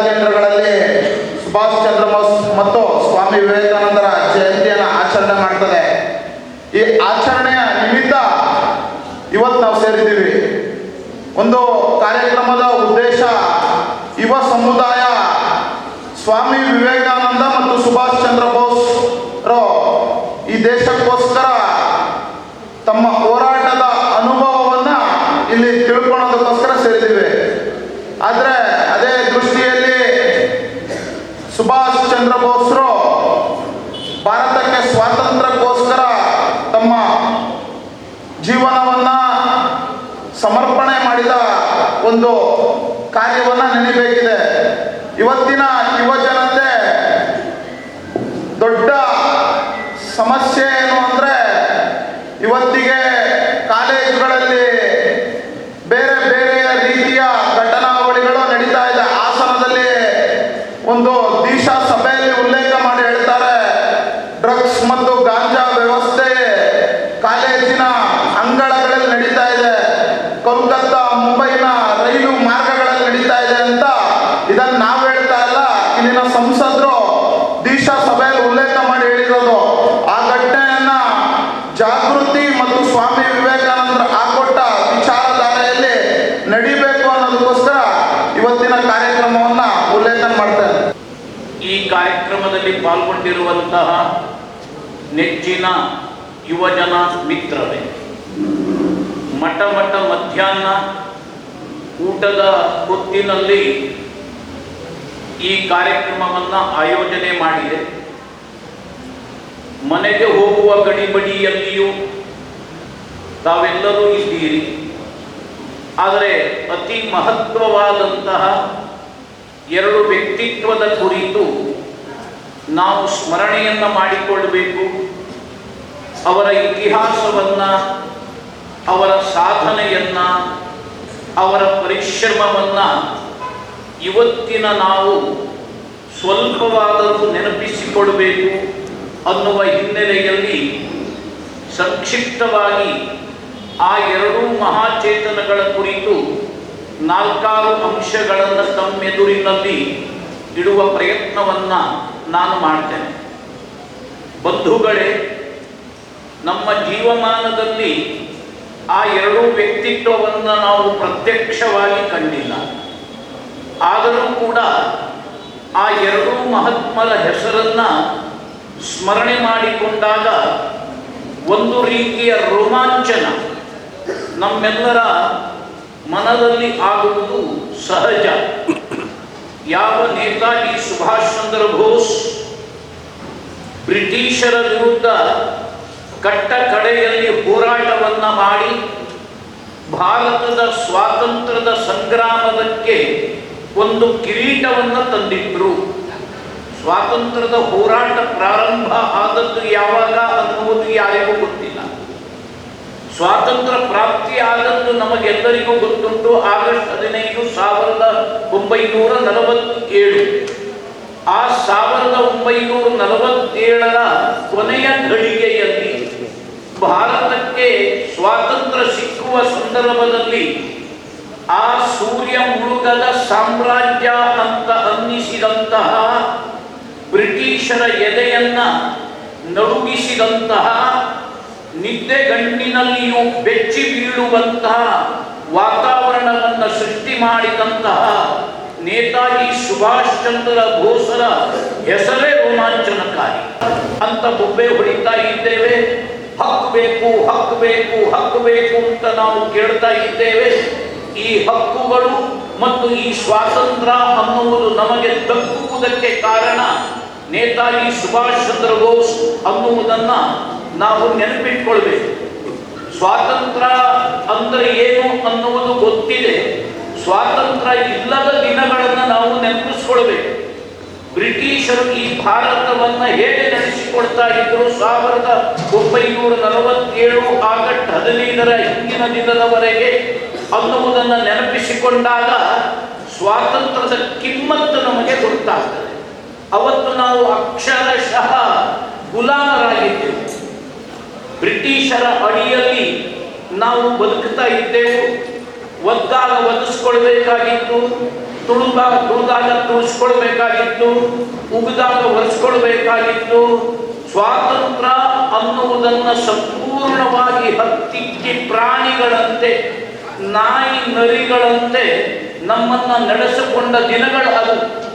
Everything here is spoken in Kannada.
ಕೇಂದ್ರಗಳಲ್ಲಿ ಸುಭಾಷ್ ಚಂದ್ರ ಬೋಸ್ ಮತ್ತು ಸ್ವಾಮಿ ವಿವೇಕಾನಂದರ ಜಯಂತಿಯನ್ನು ಆಚರಣೆ ಮಾಡ್ತದೆ. ಈ ಆಚರಣೆಯ ನಿಮಿತ್ತ ಇವತ್ತು ನಾವು ಸೇರಿದ್ದೀವಿ. ಒಂದು ಕಾರ್ಯಕ್ರಮದ ಉದ್ದೇಶ ಯುವ ಸಮುದಾಯ ಸ್ವಾಮಿ ವಿವೇಕಾನಂದ ಮತ್ತು ಸುಭಾಷ್ ಚಂದ್ರ ಬೋಸ್ ಈ ದೇಶಕ್ಕೋಸ್ಕರ ತಮ್ಮ ಹೋರಾಟದ ಅನುಭವವನ್ನು ಇಲ್ಲಿ ತಿಳ್ಕೊಳ್ಳೋದಕ್ಕೋಸ್ಕರ ಸೇರಿದ್ದೀವಿ. ಆದರೆ ಅದೇ ದೃಷ್ಟಿಯಲ್ಲಿ ಸುಭಾಷ್ ಚಂದ್ರ ಬೋಸ್ರು ಭಾರತಕ್ಕೆ ಸ್ವಾತಂತ್ರ್ಯಕ್ಕೋಸ್ಕರ ತಮ್ಮ ಜೀವನವನ್ನು ಸಮರ್ಪಣೆ ಮಾಡಿದ ಒಂದು ಕಾರ್ಯವನ್ನು ನೆನಬೇಕಿದೆ. ಇವತ್ತಿನ ಯುವ ಜನತೆ ದೊಡ್ಡ ಸಮಸ್ಯೆ ಏನು ಅಂದರೆ, ಇವತ್ತಿಗೆ ಕಾಲೇಜುಗಳಲ್ಲಿ ಬೇರೆ ಬೇರೆ ರೀತಿಯ ಘಟನಾವಳಿಗಳು ನಡೀತಾ ಇದೆ. ಹಾಸನದಲ್ಲಿ ಒಂದು ದಿಶಾ ಸಭೆಯಲ್ಲಿ ಉಲ್ಲೇಖ ಮಾಡಿ ಹೇಳ್ತಾರೆ, ಡ್ರಗ್ಸ್ ಮತ್ತು ಗಾಂಜಾ ವ್ಯವಸ್ಥೆ ಕಾಲೇಜಿನ ಅಂಗಳಗಳಲ್ಲಿ ನಡೀತಾ ಇದೆ, ಕೋಲ್ಕತ್ತಾ ಮುಂಬೈನ ರೈಲು ಮಾರ್ಗಗಳಲ್ಲಿ ನಡೀತಾ ಇದೆ ಅಂತ. ಇದನ್ನು ನಾವು ಹೇಳ್ತಾ ಇಲ್ಲ, ಇಲ್ಲಿನ ಸಂಸದರು ದಿಶಾ ಸಭೆಯಲ್ಲಿ ಉಲ್ಲೇಖ ಮಾಡಿ ಹೇಳಿರೋದು. ಆ ಘಟನೆಯನ್ನ ಜಾಗೃತಿ ಮತ್ತು ಸ್ವಾಮಿ ವಿವೇಕಾನಂದರು ಹಾಕೊಟ್ಟ ವಿಚಾರಧಾರೆಯಲ್ಲಿ ನಡಿಬೇಕು ಅನ್ನೋದಕ್ಕೋಸ್ಕರ ಇವತ್ತಿನ ಕಾರ್ಯಕ್ರಮವನ್ನ ಉಲ್ಲೇಖ ಮಾಡ್ತಾರೆ. ಈ ಕಾರ್ಯಕ್ರಮದಲ್ಲಿ ಪಾಲ್ಗೊಂಡಿರುವಂತಹ ನೆಚ್ಚಿನ ಯುವಜನ ಮಿತ್ರರೇ, ಮಠ ಮಧ್ಯಾಹ್ನ ಊಟದ ಹೊತ್ತಿನಲ್ಲಿ ಈ ಕಾರ್ಯಕ್ರಮವನ್ನು ಆಯೋಜನೆ ಮಾಡಿದೆ. ಮನೆಗೆ ಹೋಗುವ ಗಡಿಬಡಿಯಲ್ಲಿಯೂ ತಾವೆಲ್ಲರೂ ಇದ್ದೀರಿ. ಆದರೆ ಅತಿ ಮಹತ್ವವಾದಂತಹ ಎರಡು ವ್ಯಕ್ತಿತ್ವದ ಕುರಿತು ನಾವು ಸ್ಮರಣೆಯನ್ನು ಮಾಡಿಕೊಳ್ಳಬೇಕು. ಅವರ ಇತಿಹಾಸವನ್ನು, ಅವರ ಸಾಧನೆಯನ್ನು, ಅವರ ಪರಿಶ್ರಮವನ್ನು ಇವತ್ತಿನ ನಾವು ಸ್ವಲ್ಪವಾದರೂ ನೆನಪಿಸಿಕೊಡಬೇಕು ಅನ್ನುವ ಹಿನ್ನೆಲೆಯಲ್ಲಿ ಸಂಕ್ಷಿಪ್ತವಾಗಿ ಆ ಎರಡೂ ಮಹಾಚೇತನಗಳ ಕುರಿತು 4 ಅಂಶಗಳನ್ನು ತಮ್ಮೆದುರಿನಲ್ಲಿ ಇಡುವ ಪ್ರಯತ್ನವನ್ನು ನಾನು ಮಾಡ್ತೇನೆ. ಬಂಧುಗಳೇ, ನಮ್ಮ ಜೀವಮಾನದಲ್ಲಿ ಆ ಎರಡೂ ವ್ಯಕ್ತಿತ್ವವನ್ನು ನಾವು ಪ್ರತ್ಯಕ್ಷವಾಗಿ ಕಂಡಿಲ್ಲ. ಆದರೂ ಕೂಡ ಆ ಎರಡೂ ಮಹಾತ್ಮರ ಹೆಸರನ್ನು ಸ್ಮರಣೆ ಮಾಡಿಕೊಂಡಾಗ ಒಂದು ರೀತಿಯ ರೋಮಾಂಚನ ನಮ್ಮೆಲ್ಲರ ಮನದಲ್ಲಿ ಆಗುವುದು ಸಹಜ. ಯಾವ ನೇತಾಜಿ ಸುಭಾಷ್ ಚಂದ್ರ ಬೋಸ್ ಬ್ರಿಟಿಷರ ವಿರುದ್ಧ ಕಟ್ಟ ಕಡೆಯಲ್ಲಿ ಹೋರಾಟವನ್ನು ಮಾಡಿ ಭಾರತದ ಸ್ವಾತಂತ್ರ್ಯದ ಸಂಗ್ರಾಮಕ್ಕೆ ಒಂದು ಕಿರೀಟವನ್ನು ತಂದಿಟ್ಟರು. ಸ್ವಾತಂತ್ರ್ಯದ ಹೋರಾಟ ಪ್ರಾರಂಭ ಆದದ್ದು ಯಾವಾಗ ಅನ್ನುವುದು ಯಾರಿಗೂ ಗೊತ್ತಿಲ್ಲ. ಸ್ವಾತಂತ್ರ್ಯ ಪ್ರಾಪ್ತಿ ಆದದ್ದು ನಮಗೆಲ್ಲರಿಗೂ ಗೊತ್ತುಂಟು. ಆಗಸ್ಟ್ 15, 1947. ಆ 1947ರ ಕೊನೆಯ ಘಳಿಗೆಯಲ್ಲಿ ಭಾರತಕ್ಕೆ ಸ್ವಾತಂತ್ರ್ಯ ಸಿಕ್ಕುವ ಸಂದರ್ಭದಲ್ಲಿ ಆ ಸೂರ್ಯ ಮುಳುಗದ ಸಾಮ್ರಾಜ್ಯ ಅಂತ ಅನ್ನಿಸಿದಂತಹ, ಬ್ರಿಟಿಷರ ಎದೆಯನ್ನ ನಡುಗಿಸಿದಂತಹ, ನಿದ್ದೆಗಣ್ಣಿನಲ್ಲಿಯೂ ಬೆಚ್ಚಿ ಬೀಳುವಂತಹ ವಾತಾವರಣವನ್ನು ಸೃಷ್ಟಿ ಮಾಡಿದಂತಹ ನೇತಾಜಿ ಸುಭಾಷ್ ಚಂದ್ರ ಬೋಸರ ಹೆಸರೇ ರೋಮಾಂಚನಕಾರಿ ಅಂತ ಬೊಬ್ಬೆ ಹೊಡಿತಾ ಇದ್ದೇವೆ. ಹಕ್ಕು ಬೇಕು, ಹಕ್ಕು ಬೇಕು, ಹಕ್ಕು ಬೇಕು ಅಂತ ನಾವು ಕೇಳ್ತಾ ಇದ್ದೇವೆ. ಈ ಹಕ್ಕುಗಳು ಮತ್ತು ಈ ಸ್ವಾತಂತ್ರ್ಯ ಅನ್ನುವುದು ನಮಗೆ ದಕ್ಕುವುದಕ್ಕೆ ಕಾರಣ ನೇತಾಜಿ ಸುಭಾಷ್ ಚಂದ್ರ ಬೋಸ್ ಅನ್ನುವುದನ್ನು ನಾವು ನೆನಪಿಟ್ಕೊಳ್ಬೇಕು. ಸ್ವಾತಂತ್ರ್ಯ ಅಂದರೆ ಏನು ಅನ್ನುವುದು ಗೊತ್ತಿದೆ. ಸ್ವಾತಂತ್ರ್ಯ ಇಲ್ಲದ ದಿನಗಳನ್ನು ನಾವು ನೆನಪಿಸ್ಕೊಳ್ಬೇಕು. ಬ್ರಿಟಿಷರು ಈ ಭಾರತವನ್ನು ಹೇಗೆ ನಡೆಸಿಕೊಳ್ತಾ ಇದ್ರು 1947 ಆಗಸ್ಟ್ 15ರ ಹಿಂದಿನ ದಿನದವರೆಗೆ ಅನ್ನುವುದನ್ನು ನೆನಪಿಸಿಕೊಂಡಾಗ ಸ್ವಾತಂತ್ರ್ಯದ ಕಿಮ್ಮತ್ತು ನಮಗೆ ಗೊತ್ತಾಗ್ತದೆ. ಅವತ್ತು ನಾವು ಅಕ್ಷರಶಃ ಗುಲಾಮರಾಗಿದ್ದೆವು. ಬ್ರಿಟಿಷರ ಅಡಿಯಲ್ಲಿ ನಾವು ಬದುಕ್ತಾ ಇದ್ದೆವು. ಒದ್ದಾಗ ಒದಿಸ್ಕೊಳ್ಬೇಕಾಗಿತ್ತು, ತುಳಿದಾಗ ತುಳಿಸ್ಕೊಳ್ಬೇಕಾಗಿತ್ತು, ಉಗಿದಾಗ ಒರೆಸ್ಕೊಳ್ಬೇಕಾಗಿತ್ತು. ಸ್ವಾತಂತ್ರ್ಯ ಅನ್ನುವುದನ್ನು ಸಂಪೂರ್ಣವಾಗಿ ಹತ್ತಿಕ್ಕಿ ಪ್ರಾಣಿಗಳಂತೆ, ನಾಯಿ ನರಿಗಳಂತೆ ನಮ್ಮನ್ನ ನಡೆಸಿಕೊಂಡ ದಿನಗಳು ಅದು.